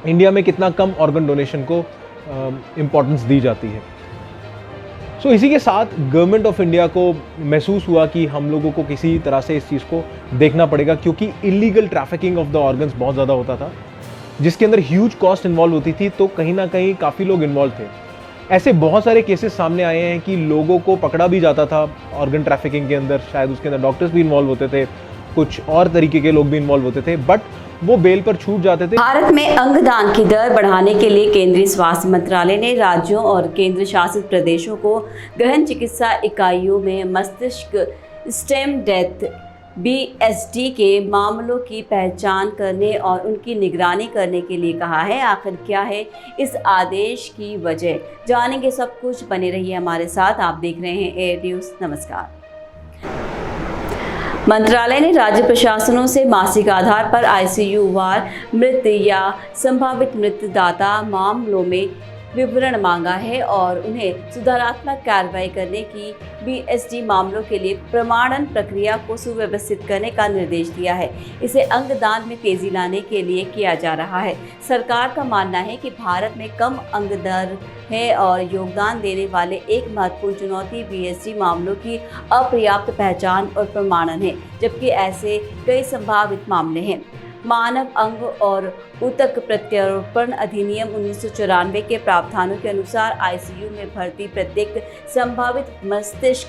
India में कितना कम organ donation को इम्पोर्टेंस दी जाती है। सो इसी के साथ गवर्नमेंट ऑफ इंडिया को महसूस हुआ कि हम लोगों को किसी तरह से इस चीज़ को देखना पड़ेगा, क्योंकि illegal trafficking of the organs बहुत ज़्यादा होता था, जिसके अंदर ह्यूज कॉस्ट इन्वॉल्व होती थी। तो कहीं ना कहीं काफ़ी लोग इन्वॉल्व थे। ऐसे बहुत सारे केसेस सामने आए हैं कि लोगों को पकड़ा भी जाता था ऑर्गन ट्रैफिकिंग के अंदर, शायद उसके अंदर डॉक्टर्स भी इन्वॉल्व होते थे, कुछ और तरीके के लोग भी इन्वॉल्व होते थे, बट वो बेल पर छूट जाते थे। भारत में अंगदान की दर बढ़ाने के लिए केंद्रीय स्वास्थ्य मंत्रालय ने राज्यों और केंद्र शासित प्रदेशों को गहन चिकित्सा इकाइयों में मस्तिष्क स्टेम डेथ BSD के मामलों की पहचान करने और उनकी निगरानी करने के लिए कहा है। आखिर क्या है इस आदेश की वजह, जानेंगे सब कुछ। बने रहिए हमारे साथ, आप देख रहे हैं एयर न्यूज़। नमस्कार। मंत्रालय ने राज्य प्रशासनों से मासिक आधार पर ICU वार मृत या संभावित मृतदाता मामलों में विवरण मांगा है और उन्हें सुधारात्मक कार्रवाई करने की BSD मामलों के लिए प्रमाणन प्रक्रिया को सुव्यवस्थित करने का निर्देश दिया है। इसे अंगदान में तेजी लाने के लिए किया जा रहा है। सरकार का मानना है कि भारत में कम अंग दर है और योगदान देने वाले एक महत्वपूर्ण चुनौती BSD मामलों की अपर्याप्त पहचान और प्रमाणन है, जबकि ऐसे कई संभावित मामले हैं। मानव अंग और ऊतक प्रत्यारोपण अधिनियम 1994 के प्रावधानों के अनुसार ICU में भर्ती प्रत्येक संभावित मस्तिष्क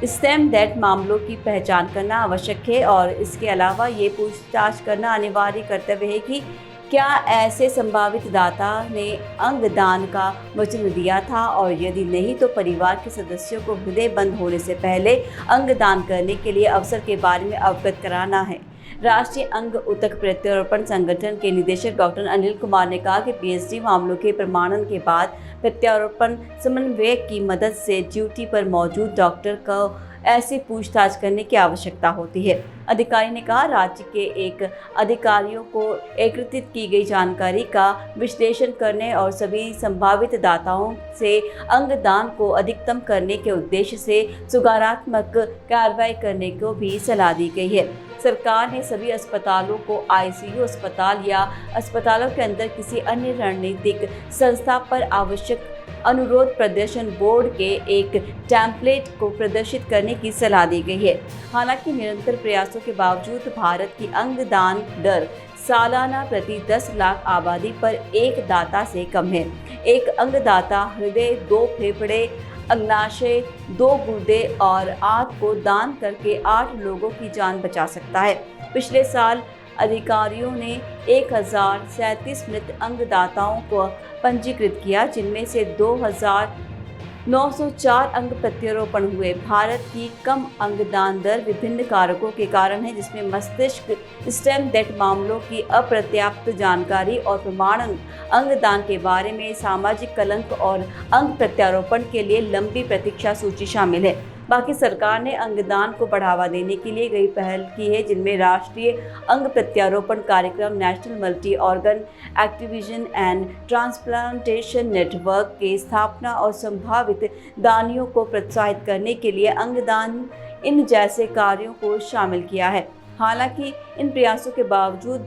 स्टेम डेथ मामलों की पहचान करना आवश्यक है और इसके अलावा ये पूछताछ करना अनिवार्य कर्तव्य है कि क्या ऐसे संभावित दाता ने अंगदान का वचन दिया था, और यदि नहीं तो परिवार के सदस्यों को हृदय बंद होने से पहले अंगदान करने के लिए अवसर के बारे में अवगत कराना है। राष्ट्रीय अंग ऊतक प्रत्यारोपण संगठन के निदेशक डॉक्टर अनिल कुमार ने कहा कि BSD मामलों के प्रमाणन के बाद प्रत्यारोपण समन्वयक की मदद से ड्यूटी पर मौजूद डॉक्टर को ऐसी पूछताछ करने की आवश्यकता होती है। अधिकारी ने कहा, राज्य के एक अधिकारियों को एकत्रित की गई जानकारी का विश्लेषण करने और सभी संभावित दाताओं से अंगदान को अधिकतम करने के उद्देश्य से सुधारात्मक कार्रवाई करने को भी सलाह दी गई है। सरकार ने सभी अस्पतालों को ICU अस्पताल या अस्पतालों के अंदर किसी अन्य रणनीतिक संस्था पर आवश्यक अनुरोध प्रदर्शन बोर्ड के एक टेम्पलेट को प्रदर्शित करने की सलाह दी गई है। हालांकि निरंतर प्रयासों के बावजूद भारत की अंगदान दर सालाना प्रति 10 लाख आबादी पर एक दाता से कम है। एक अंगदाता हृदय, 2 फेफड़े, अग्नाशय, 2 गुर्दे और आंत को दान करके 8 लोगों की जान बचा सकता है। पिछले साल अधिकारियों ने 1037 मृत अंगदाताओं को पंजीकृत किया, जिनमें से 2904 अंग प्रत्यारोपण हुए। भारत की कम अंगदान दर विभिन्न कारकों के कारण है, जिसमें मस्तिष्क स्टेम डेथ मामलों की अपर्याप्त जानकारी और प्रमाणन, अंगदान के बारे में सामाजिक कलंक और अंग प्रत्यारोपण के लिए लंबी प्रतीक्षा सूची शामिल है। बाकी सरकार ने अंगदान को बढ़ावा देने के लिए कई पहल की है, जिनमें राष्ट्रीय अंग प्रत्यारोपण कार्यक्रम, national multi organ Activision and transplantation network की स्थापना और संभावित दानियों को प्रोत्साहित करने के लिए अंगदान इन जैसे कार्यों को शामिल किया है। हालांकि इन प्रयासों के बावजूद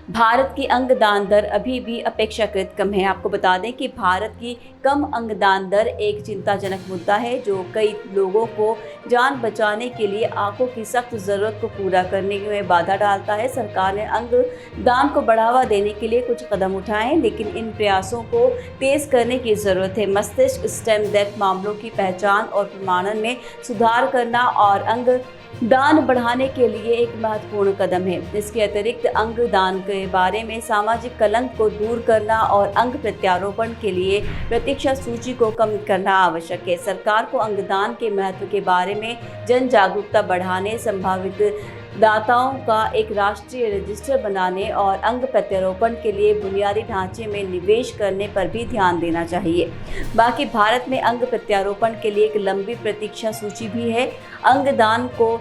भारत की अंगदान दर अभी भी अपेक्षाकृत कम है। आपको बता दें कि भारत की कम अंगदान दर एक चिंताजनक मुद्दा है, जो कई लोगों को जान बचाने के लिए आंखों की सख्त ज़रूरत को पूरा करने में बाधा डालता है। सरकार ने अंगदान को बढ़ावा देने के लिए कुछ कदम उठाए हैं, लेकिन इन प्रयासों को तेज़ करने की ज़रूरत है। मस्तिष्क स्टेम डेथ मामलों की पहचान और प्रमाणन में सुधार करना और अंगदान बढ़ाने के लिए एक महत्वपूर्ण कदम है। इसके अतिरिक्त अंगदान के बारे में सामाजिक कलंक को दूर करना और अंग प्रत्यारोपण के लिए प्रतीक्षा सूची को कम करना आवश्यक है। सरकार को अंगदान के महत्व के बारे में जन जागरूकता बढ़ाने, संभावित दाताओं का एक राष्ट्रीय रजिस्टर बनाने और अंग प्रत्यारोपण के लिए बुनियादी ढांचे में निवेश करने पर भी ध्यान देना चाहिए। बाकी भारत में अंग प्रत्यारोपण के लिए एक लंबी प्रतीक्षा सूची भी है। अंगदान को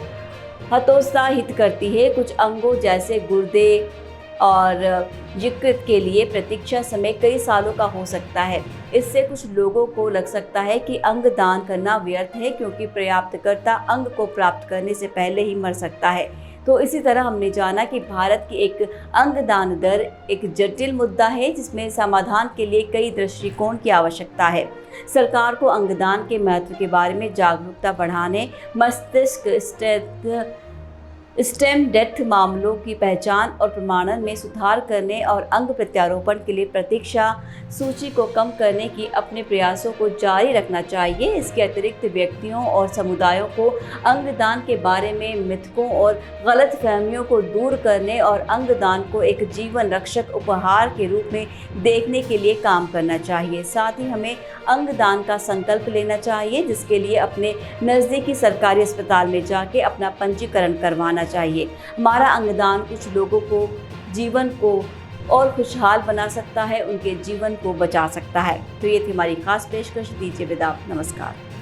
हतोत्साहित करती है। कुछ अंगों जैसे गुर्दे और यकृत के लिए प्रतीक्षा समय कई सालों का हो सकता है। इससे कुछ लोगों को लग सकता है कि अंगदान करना व्यर्थ है, क्योंकि प्राप्तकर्ता अंग को प्राप्त करने से पहले ही मर सकता है। तो इसी तरह हमने जाना कि भारत की एक अंगदान दर एक जटिल मुद्दा है जिसमें समाधान के लिए कई दृष्टिकोण की आवश्यकता है। सरकार को अंगदान के महत्व के बारे में जागरूकता बढ़ाने, मस्तिष्क स्टेम डेथ मामलों की पहचान और प्रमाणन में सुधार करने और अंग प्रत्यारोपण के लिए प्रतीक्षा सूची को कम करने की अपने प्रयासों को जारी रखना चाहिए। इसके अतिरिक्त व्यक्तियों और समुदायों को अंगदान के बारे में मिथकों और गलतफहमियों को दूर करने और अंगदान को एक जीवन रक्षक उपहार के रूप में देखने के लिए काम करना चाहिए। साथ ही हमें अंगदान का संकल्प लेना चाहिए, जिसके लिए अपने नज़दीकी सरकारी अस्पताल में जाके अपना पंजीकरण करवाना चाहिए। हमारा अंगदान कुछ लोगों को जीवन को और खुशहाल बना सकता है, उनके जीवन को बचा सकता है। तो ये थी हमारी खास पेशकश। दीजिए विदा, नमस्कार।